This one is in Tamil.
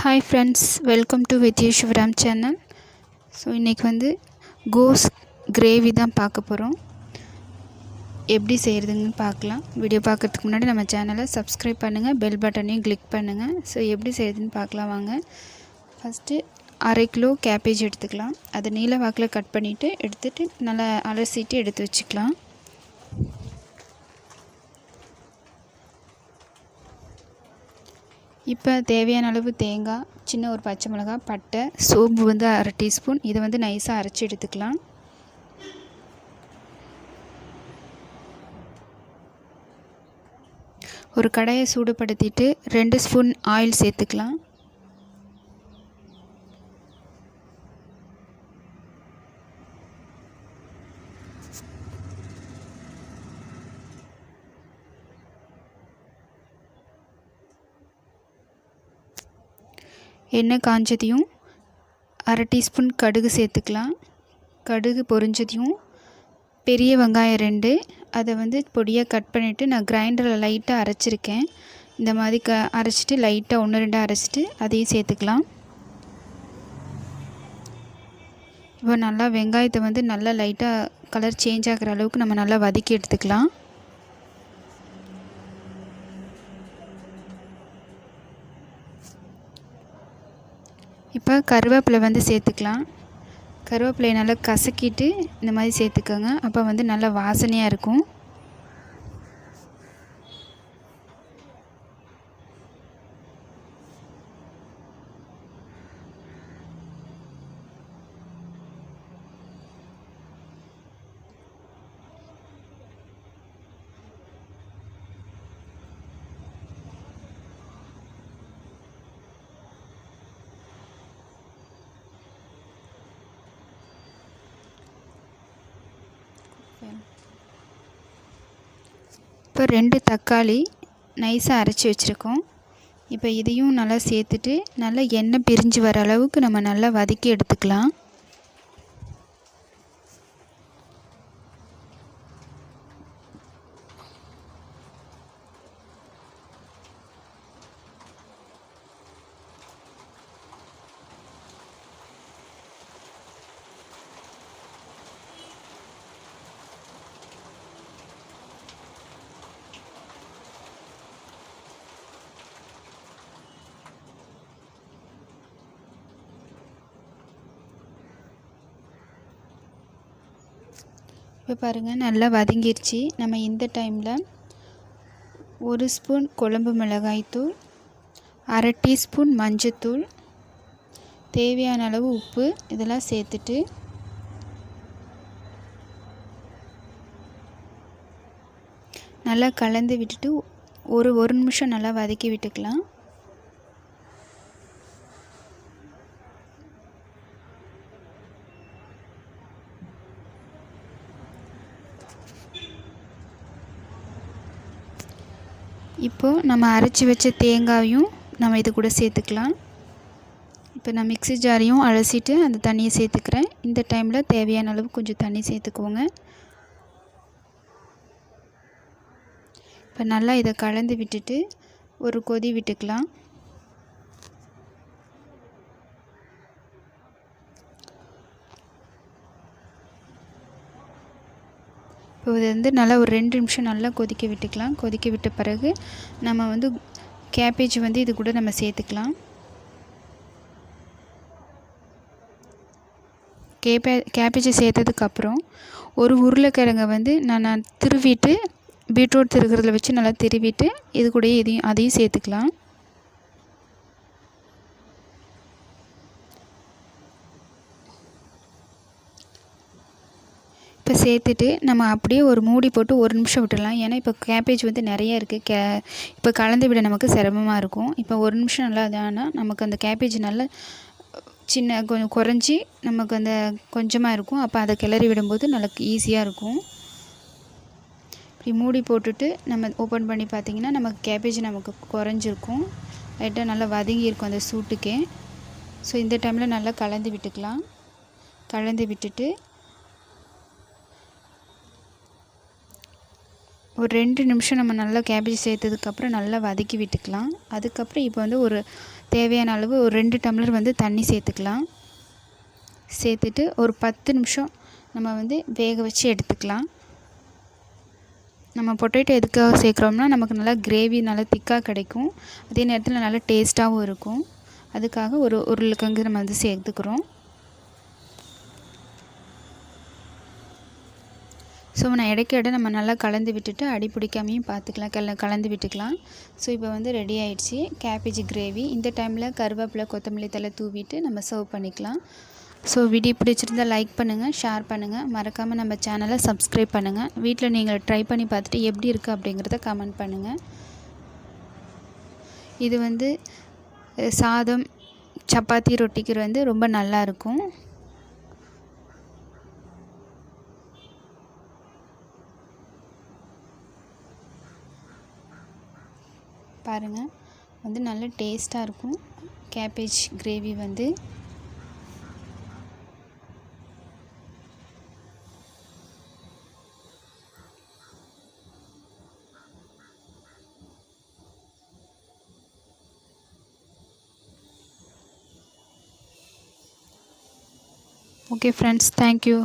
Hi friends, welcome to Vidya Shivaram channel. So இன்றைக்கி வந்து கோஸ் கிரேவி தான் பார்க்க போகிறோம். எப்படி செய்கிறதுன்னு பார்க்கலாம். வீடியோ பார்க்குறதுக்கு முன்னாடி நம்ம சேனலை சப்ஸ்கிரைப் பண்ணுங்கள், பெல் பட்டனையும் கிளிக் பண்ணுங்கள். ஸோ எப்படி செய்கிறதுன்னு பார்க்கலாம் வாங்க. ஃபஸ்ட்டு 1/2 கிலோ கேபேஜ் எடுத்துக்கலாம். அதை நீல வாக்கில் கட் பண்ணிவிட்டு எடுத்துகிட்டு நல்லா அலசிட்டு எடுத்து வச்சுக்கலாம். இப்போ தேவையான அளவு தேங்காய், சின்ன ஒரு பச்சை மிளகாய், பட்டை, சோம்பு வந்து 1/2 டீஸ்பூன். இதை வந்து நைஸாக அரைச்சி எடுத்துக்கலாம். ஒரு கடாயை சூடுபடுத்திட்டு 2 ஸ்பூன் ஆயில் சேர்த்துக்கலாம். எண்ணெய் காஞ்சதையும் 1/2 டீஸ்பூன் கடுகு சேர்த்துக்கலாம். கடுகு பொரிஞ்சதையும் பெரிய வெங்காயம் 2, அதை வந்து பொடியாக கட் பண்ணிவிட்டு நான் கிரைண்டரில் லைட்டாக அரைச்சிருக்கேன். இந்த மாதிரி அரைச்சிட்டு லைட்டாக 1-2 அரைச்சிட்டு அதையும் சேர்த்துக்கலாம். இப்போ நல்லா வெங்காயத்தை வந்து நல்லா லைட்டாக கலர் சேஞ்ச் ஆகிற அளவுக்கு நம்ம நல்லா வதக்கி எடுத்துக்கலாம். இப்போ கருவேப்பிலை வந்து சேர்த்துக்கலாம். கருவேப்பிலையை நல்லா கசக்கிட்டு இந்த மாதிரி சேர்த்துக்கோங்க. அப்போ வந்து நல்லா வாசனையாக இருக்கும். இப்போ 2 தக்காளி நைஸாக அரைச்சி வச்சுருக்கோம். இப்போ இதையும் நல்லா சேர்த்துட்டு நல்லா எண்ணெய் பிரிஞ்சு வர அளவுக்கு நம்ம நல்லா வதக்கி எடுத்துக்கலாம். இப்போ பாருங்கள் நல்லா வதங்கிருச்சு. நம்ம இந்த டைமில் 1 ஸ்பூன் குழம்பு மிளகாய்த்தூள், 1/2 டீஸ்பூன் மஞ்சத்தூள், தேவையான அளவு உப்பு இதெல்லாம் சேர்த்துட்டு நல்லா கலந்து விட்டுட்டு ஒரு நிமிஷம் நல்லா வதக்கி விட்டுக்கலாம். இப்போது நம்ம அரைச்சி வச்ச தேங்காயும் நம்ம இது கூட சேர்த்துக்கலாம். இப்போ நான் மிக்ஸி ஜாரையும் அலசிட்டு அந்த தண்ணியை சேர்த்துக்கிறேன். இந்த டைமில் தேவையான அளவு கொஞ்சம் தண்ணி சேர்த்துக்கோங்க. இப்போ நல்லா இதை கலந்து விட்டுட்டு ஒரு கொதி விட்டுக்கலாம். இப்போ இது வந்து நல்லா ஒரு 2 நிமிஷம் நல்லா கொதிக்க விட்டுக்கலாம். கொதிக்க விட்ட பிறகு நம்ம வந்து கேபேஜ் வந்து இது கூட நம்ம சேர்த்துக்கலாம். கேபேஜை சேர்த்ததுக்கப்புறம் ஒரு உருளைக்கிழங்கை வந்து நான் திருவிட்டு பீட்ரூட் திருகிறதுல வச்சு நல்லா திருவிட்டு இது கூடயே அதையும் சேர்த்துக்கலாம். இப்போ சேர்த்துட்டு நம்ம அப்படியே ஒரு மூடி போட்டு 1 நிமிஷம் விட்டுடலாம். ஏன்னா இப்போ கேபேஜ் வந்து நிறைய இருக்குது. இப்போ கலந்து விட நமக்கு சிரமமாக இருக்கும். இப்போ 1 நிமிஷம் நல்லா இதானால் நமக்கு அந்த கேபேஜ் நல்லா கொஞ்சம் குறைஞ்சி நமக்கு அந்த கொஞ்சமாக இருக்கும். அப்போ அதை கிளறி விடும்போது நல்லா ஈஸியாக இருக்கும். இப்படி மூடி போட்டுட்டு நம்ம ஓப்பன் பண்ணி பார்த்திங்கன்னா நமக்கு கேபேஜ் நமக்கு குறைஞ்சிருக்கும். லைட்டாக நல்லா வதங்கியிருக்கும் அந்த சூட்டுக்கே. ஸோ இந்த டைமில் நல்லா கலந்து விட்டுக்கலாம். கலந்து விட்டுட்டு ஒரு 2 நிமிஷம் நம்ம நல்லா கேபேஜ் சேர்த்ததுக்கப்புறம் நல்லா வதக்கி விட்டுக்கலாம். அதுக்கப்புறம் இப்போ வந்து ஒரு தேவையான அளவு ஒரு 2 டம்ளர் வந்து தண்ணி சேர்த்துக்கலாம். சேர்த்துட்டு ஒரு 10 நிமிஷம் நம்ம வந்து வேக வச்சு எடுத்துக்கலாம். நம்ம பொட்டேட்டோ எதுக்காக சேர்க்குறோம்னா நமக்கு நல்லா கிரேவி நல்லா திக்காக கிடைக்கும். அதே நேரத்தில் நல்லா டேஸ்ட்டாகவும் இருக்கும். அதுக்காக ஒரு உருளைக்கிழங்கு நம்ம வந்து சேர்த்துக்கிறோம். ஸோ நான் இடைக்கிட நம்ம நல்லா கலந்து விட்டுட்டு அடி பிடிக்காமையும் பார்த்துக்கலாம், கலந்து விட்டுக்கலாம். ஸோ இப்போ வந்து ரெடி ஆகிடுச்சி கேபேஜ் கிரேவி. இந்த டைமில் கருவேப்பிலை கொத்தமல்லி தழை தூவிட்டு நம்ம சர்வ் பண்ணிக்கலாம். ஸோ வீடியோ பிடிச்சிருந்தால் லைக் பண்ணுங்கள், ஷேர் பண்ணுங்கள், மறக்காமல் நம்ம சேனலை சப்ஸ்கிரைப் பண்ணுங்கள். வீட்டில் நீங்கள் ட்ரை பண்ணி பார்த்துட்டு எப்படி இருக்குது அப்படிங்கிறத கமெண்ட் பண்ணுங்கள். இது வந்து சாதம், சப்பாத்தி, ரொட்டிக்கு வந்து ரொம்ப நல்லாயிருக்கும். பாருங்கள், வந்து நல்ல டேஸ்ட்டாக இருக்கும் கேபேஜ் கிரேவி வந்து. Okay friends, thank you.